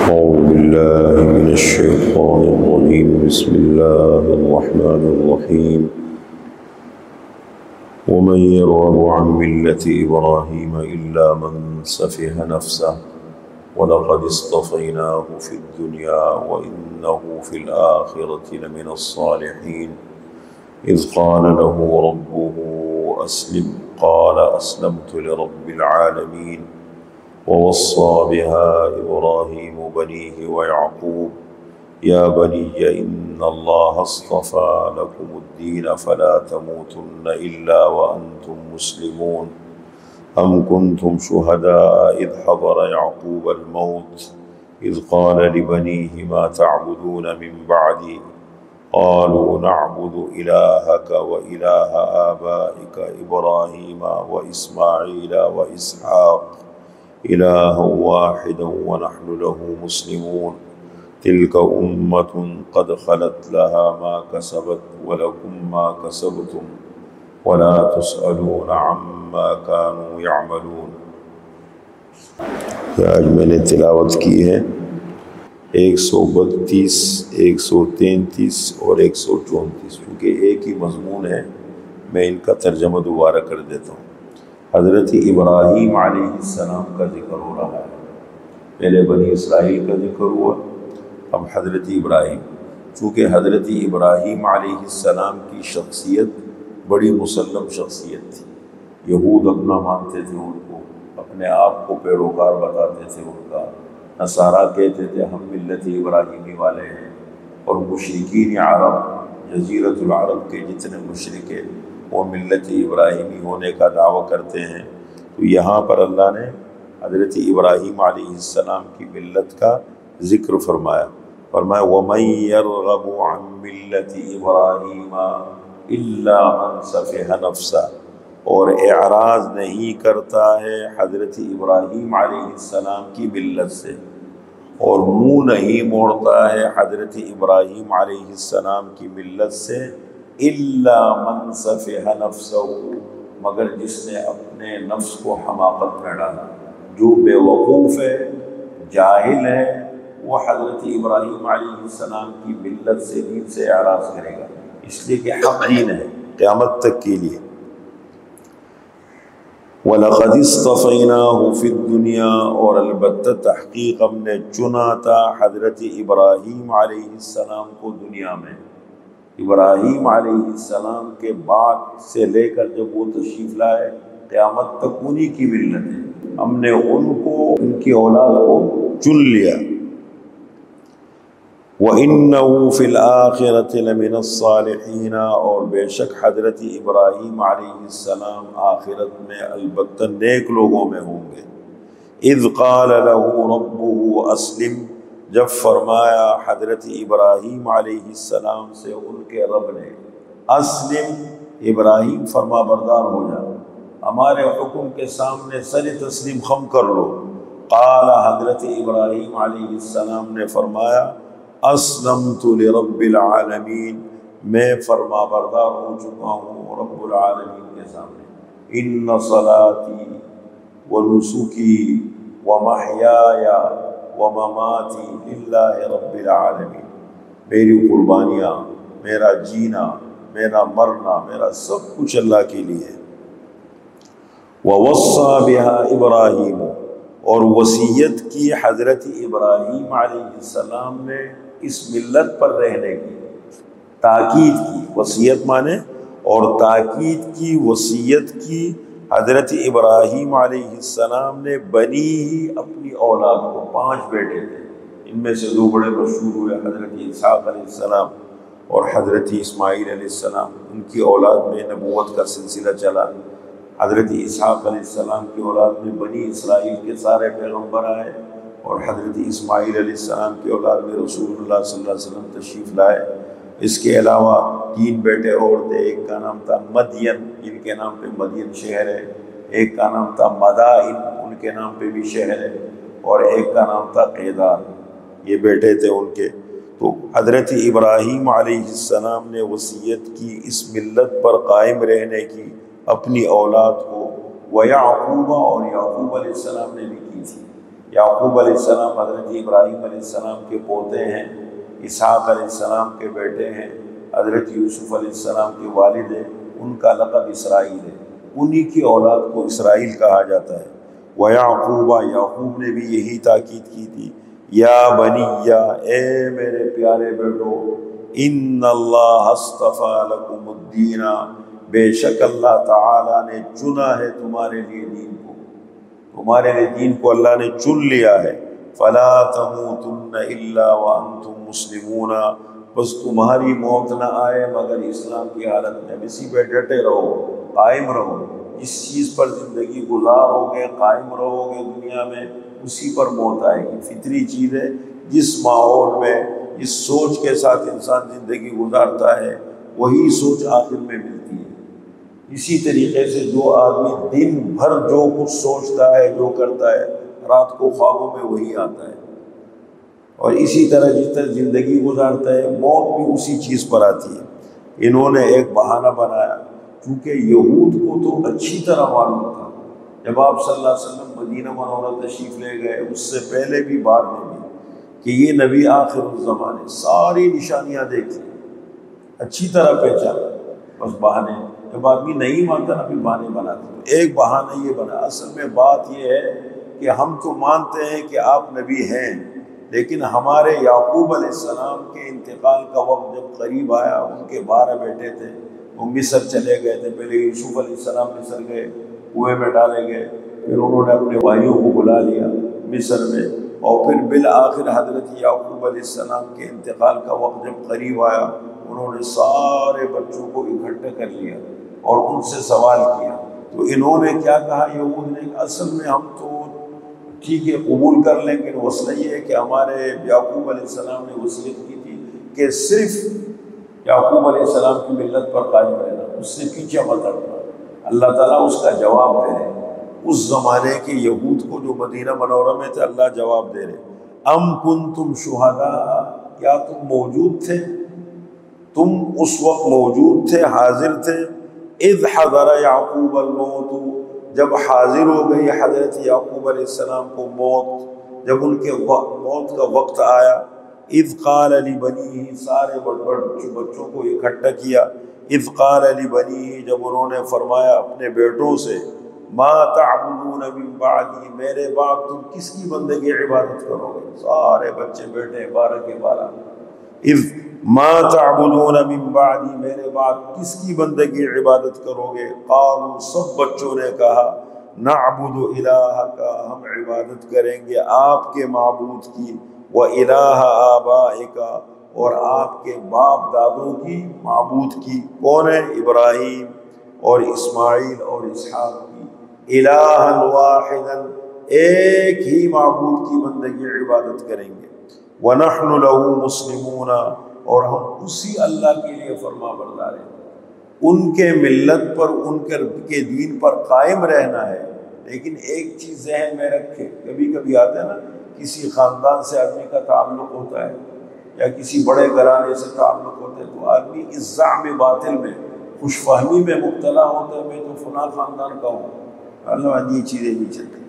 أعوذ بالله من الشيطان الرجيم. بسم الله الرحمن الرحيم. ومن يرغب عن ملة إبراهيم إلا من سفه نفسه ولقد اصطفيناه في الدنيا وإنه في الآخرة لمن الصالحين. إذ قال له ربه أسلم قال أسلمت لرب العالمين. ووصى بها إبراهيم بنيه ويعقوب يا بني إن الله اصطفى لكم الدين فلا تموتن إلا وأنتم مسلمون. أم كنتم شهداء إذ حضر يعقوب الموت إذ قال لبنيه ما تعبدون من بعدي قالوا نعبد إلهك وإله آبائك إبراهيم وإسماعيل وإسحاق إلها واحدا ونحن له مسلمون. تلك أمة قد خلت لها ما كسبت ولكم ما كسبتم ولا تسألون عما كانوا يعملون. آج میں نے تلاوت کی ہے 132 133 اور 134، کیونکہ ایک ہی مضمون ہے، میں ان کا ترجمہ دوبارہ کر دیتا ہوں۔ حضرت ابراہیم علیہ السلام کا ذکر ہو رہا ہے، پہلے بنی اسرائیل کا ذکر ہوا، اب حضرت ابراہیم۔ چونکہ حضرت ابراہیم علیہ السلام کی شخصیت بڑی مسلم شخصیت تھی، یہود اپنا مانتے تھے ان کو، اپنے آپ کو پیروکار بتاتے تھے ان کا، نصارہ کہتے تھے ہم ملت ابراہیمی والے ہیں، اور مشرکین عرب، جزیرۃ العرب کے جتنے مشرک ہیں وہ ملت ابراہیمی ہونے کا دعویٰ کرتے ہیں۔ تو یہاں پر اللہ نے حضرت ابراہیم علیہ السلام کی ملت کا ذکر فرمایا وَمَن يَرْغَبُ عَن مِّلَّةِ إِبْرَاهِيمَ إِلَّا مَن سَفِهَ نَفْسَهُ، اور اعراض نہیں کرتا ہے حضرت ابراہیم علیہ السلام کی ملت سے، اور منہ نہیں موڑتا ہے حضرت ابراہیم علیہ السلام کی ملت سے، الا من سفہ نفسہ، مگر جس نے اپنے نفس کو حماقت میں ڈالا، جو بے وقوف ہے، جاہل ہے، وہ حضرت ابراہیم علیہ السلام کی ملت سے، دین سے اعراض کرے گا، اس لیے کہ حق دین ہے قیامت تک کے لیے۔ وَلَقَدِ اصْطَفَيْنَاهُ فِي الدُّنْيَا، اور البتہ تحقیق ہم نے چنا تھا حضرت ابراہیم علیہ السلام کو دنیا میں۔ ابراہیم علیہ السلام کے بعد سے لے کر جب وہ تشریف لائے قیامت تک انہی کی ملت ہے، ہم نے ان کو، ان کی اولاد کو چن لیا۔ وَإِنَّهُ فِي الْآخِرَةِ لَمِنَ الصَّالِحِينَ، اور بے شک حضرت ابراہیم علیہ السلام آخرت میں البتہ نیک لوگوں میں ہوں گے۔ اِذْ قَالَ لَهُ رَبُّهُ أَسْلِمْ، جب فرمایا حضرت ابراہیم علیہ السلام سے ان کے رب نے، اسلم، ابراہیم فرما بردار ہو جا، ہمارے حکم کے سامنے سر تسلیم خم کر لو۔ قال، حضرت ابراہیم علیہ السلام نے فرمایا، اسلمت لرب العالمین، میں فرما بردار ہو چکا ہوں رب العالمین کے سامنے۔ ان صلاتی ونسکی ومحیای ومماتی للہ رب العالمین، میری قربانیاں، میرا جینا، میرا مرنا، میرا سب کچھ اللہ کے لیے ہے۔ وَوَصَّى بِهَا إِبْرَاهِيمُ، اور وصیت کی حضرت ابراہیم علیہ السلام نے اس ملت پر رہنے کی، تاکید کی، وصیت مانے اور تاکید کی، وصیت کی حضرت ابراہیم علیہ السلام نے بنی ہی اپنی اولاد کو، 5 بیٹے تھے، ان میں سے 2 بڑے مشہور ہوئے، حضرت اسحاق علیہ السلام اور حضرت اسماعیل علیہ السلام، ان کی اولاد میں نبوت کا سلسلہ چلا۔ حضرت اسحاق علیہ السلام کی اولاد میں بنی اسرائیل کے سارے پیغمبر آئے، اور حضرت اسماعیل علیہ السلام کی اولاد میں رسول اللہ صلی اللہ علیہ وسلم تشریف لائے۔ اس کے علاوہ 3 بیٹے اور تھے، ایک کا نام تھا مدین، جن کے نام پہ مدین شہر ہے، ایک کا نام تھا مدائن، ان کے نام پہ بھی شہر ہے، اور ایک کا نام تھا قیدار، یہ بیٹے تھے ان کے۔ تو حضرت ابراہیم علیہ السلام نے وصیت کی اس ملت پر قائم رہنے کی اپنی اولاد کو، وَيَعْقُوبَ، اور یعقوب علیہ السلام نے بھی کی تھی۔ یعقوب علیہ السلام حضرت ابراہیم علیہ السلام کے پوتے ہیں، اسحاق علیہ السلام کے بیٹے ہیں، حضرت یوسف علیہ السلام کے والد ہیں، ان کا لقب اسرائیل ہے، انہی کی اولاد کو اسرائیل کہا جاتا ہے۔ وَيَعْقُوبَ، یعقوب نے بھی یہی تاکید کی تھی، یا بنیّ، اے میرے پیارے بیٹو، ان اللہ اصطفیٰ لکم الدین، بے شک اللہ تعالیٰ نے چنا ہے تمہارے لیے دین کو، تمہارے لیے دین کو اللہ نے چن لیا ہے۔ فلا تموتن الا وانتم مسلمون، بس تمہاری موت نہ آئے مگر اسلام کی حالت میں، اسی پہ ڈٹے رہو، قائم رہو، جس چیز پر زندگی گزارو گے، قائم رہو گے دنیا میں، اسی پر موت آئے گی۔ فطری چیز ہے، جس ماحول میں جس سوچ کے ساتھ انسان زندگی گزارتا ہے وہی سوچ آخر میں ملتی ہے۔ اسی طریقے سے جو آدمی دن بھر جو کچھ سوچتا ہے، جو کرتا ہے، رات کو خوابوں میں وہی آتا ہے، اور اسی طرح جس طرح زندگی گزارتا ہے موت بھی اسی چیز پر آتی ہے۔ انہوں نے ایک بہانہ بنایا، کیونکہ یہود کو تو اچھی طرح معلوم تھا، جب آپ صلی اللہ علیہ وسلم مدینہ منورہ تشریف لے گئے، اس سے پہلے بھی بعد میں بھی، کہ یہ نبی آخر الزمان ہے، ساری نشانیاں دیکھ لی، اچھی طرح پہچانا، بس بہانے، جب آدمی نہیں مانتا نا پھر بہانے بناتے۔ ایک بہانہ یہ بنا، اصل میں بات یہ ہے کہ ہم تو مانتے ہیں کہ آپ نبی ہیں، لیکن ہمارے یعقوب علیہ السلام کے انتقال کا وقت جب قریب آیا، ان کے 12 بیٹے تھے، وہ مصر چلے گئے تھے، پہلے یوسف علیہ السلام مصر گئے، کنویں میں ڈالے گئے، پھر انہوں نے اپنے بھائیوں کو بلا لیا مصر میں، اور پھر بالآخر حضرت یعقوب علیہ السلام کے انتقال کا وقت جب قریب آیا، انہوں نے سارے بچوں کو اکٹھا کر لیا اور ان سے سوال کیا۔ تو انہوں نے کیا کہا یہود نے، اصل میں ہم تو ٹھیک ہے قبول کر لیں، لیکن مسئلہ یہ ہے کہ ہمارے یعقوب علیہ السلام نے وصیت کی تھی کہ صرف یعقوب علیہ السلام کی ملت پر قائم رہنا، اس سے پیچھے مت ہٹنا۔ اللہ تعالیٰ اس کا جواب دے رہے، اس زمانے کے یہود کو جو مدینہ منورہ میں تھے، اللہ جواب دے رہے، ام کنتم شہداء، کیا تم موجود تھے، تم اس وقت موجود تھے، حاضر تھے، اذ حضر یعقوب الموت، جب حاضر ہو گئی حضرت یعقوب علیہ السلام کو موت، جب ان کے موت کا وقت آیا، اذ قال لبنیہ، سارے بچوں کو اکٹھا کیا، اذ قال لبنیہ، جب انہوں نے فرمایا اپنے بیٹوں سے، ما تعبدون من بعدی، میرے بعد تم کس کی بندگی عبادت کرو گے، سارے بچے بیٹے 12 کے 12، اذ ما تعبدون من بعدی، میرے بعد کس کی بندگی عبادت کرو گے، قالوا، سب بچوں نے کہا، نعبد الہک، ہم عبادت کریں گے آپ کے معبود کی، وَإِلَٰهَ آبَائِكَ، اور آپ کے باپ دادوں کی معبود کی، کون ہے، ابراہیم اور اسماعیل اور اسحاق کی، الہًا واحدًا، ایک ہی معبود کی بندگی عبادت کریں گے، وَنَحْنُ لَهُ مُسْلِمُونَ، اور ہم اسی اللہ کے لیے فرما بردار ہیں، ان کے ملت پر، ان کے دین پر قائم رہنا ہے۔ لیکن ایک چیز ذہن میں رکھے، کبھی کبھی آتا ہے نا، کسی خاندان سے آدمی کا تعلق ہوتا ہے یا کسی بڑے گھرانے سے تعلق ہوتا ہے، تو آدمی اس زعم باطل میں، خوش فہمی میں مبتلا ہوتا ہے، میں تو فلاں خاندان کا ہوں۔ اللہ، یہ چیزیں نہیں چلتی،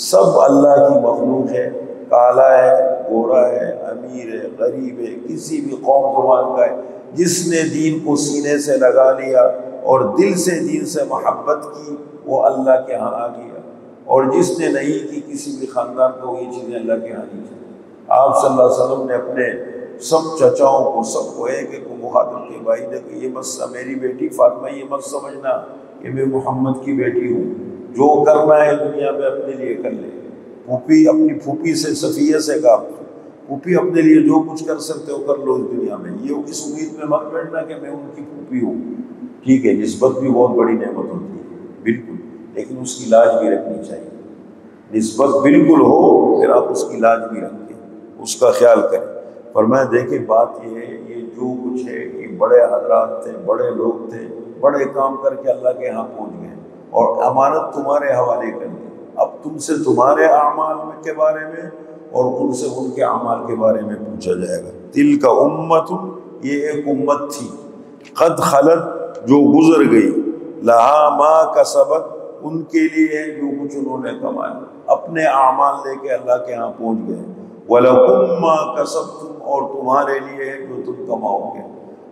سب اللہ کی مخلوق ہے، کالا ہے، گورا ہے، امیر ہے، غریب ہے، کسی بھی قوم زبان کا ہے، جس نے دین کو سینے سے لگا لیا اور دل سے دین سے محبت کی، وہ اللہ کے ہاں آ گیا، اور جس نے نہیں کی، کسی بھی خاندان کو، یہ چیزیں اللہ کے ہاں نہیں چلتی۔ آپ صلی اللہ علیہ وسلم نے اپنے سب چچاؤں کو، سب کو ایک ایک کو مخاطب کے، بھائی دیکھو، یہ مت میری بیٹی فاطمہ، یہ مت سمجھنا کہ میں محمد کی بیٹی ہوں، جو کرنا ہے دنیا میں اپنے لیے کر لے۔ پھوپھی، اپنی پھوپھی سے، صفیہ سے کہا، پھوپھی اپنے لیے جو کچھ کر سکتے ہو کر لو اس دنیا میں، یہ اس امید میں مت بیٹھنا کہ میں ان کی پھوپھی ہوں۔ ٹھیک ہے، نسبت بھی بہت بڑی نعمت ہوتی ہے، بالکل، لیکن اس کی لاج بھی رکھنی چاہیے۔ نسبت بالکل ہو، پھر آپ اس کی لاج بھی رکھیں، اس کا خیال کریں۔ فرمایا دیکھیں بات یہ ہے، یہ جو کچھ ہے، یہ بڑے حضرات تھے، بڑے لوگ تھے، بڑے کام کر کے اللہ کے ہاں پہنچ گئے، اور امانت تمہارے حوالے کر دی۔ اب تم سے تمہارے اعمال کے بارے میں اور ان سے ان کے اعمال کے بارے میں پوچھا جائے گا۔ تلک امت، یہ ایک امت تھی، قد خلت، جو گزر گئی، لہا ما کسبت، ان کے لیے ہے جو کچھ انہوں نے کمایا، اپنے اعمال لے کے اللہ کے ہاں پہنچ گئے۔ وَلَكُمْ مَا كَسَبْتُمْ، اور تمہارے لیے ہے جو تم کماؤ گے۔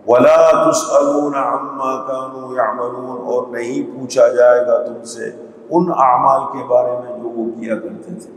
وَلَا تُسْأَلُونَ عَمَّا كَانُوا يَعْمَلُونَ، اور نہیں پوچھا جائے گا تم سے ان اعمال کے بارے میں جو وہ کیا کرتے تھے۔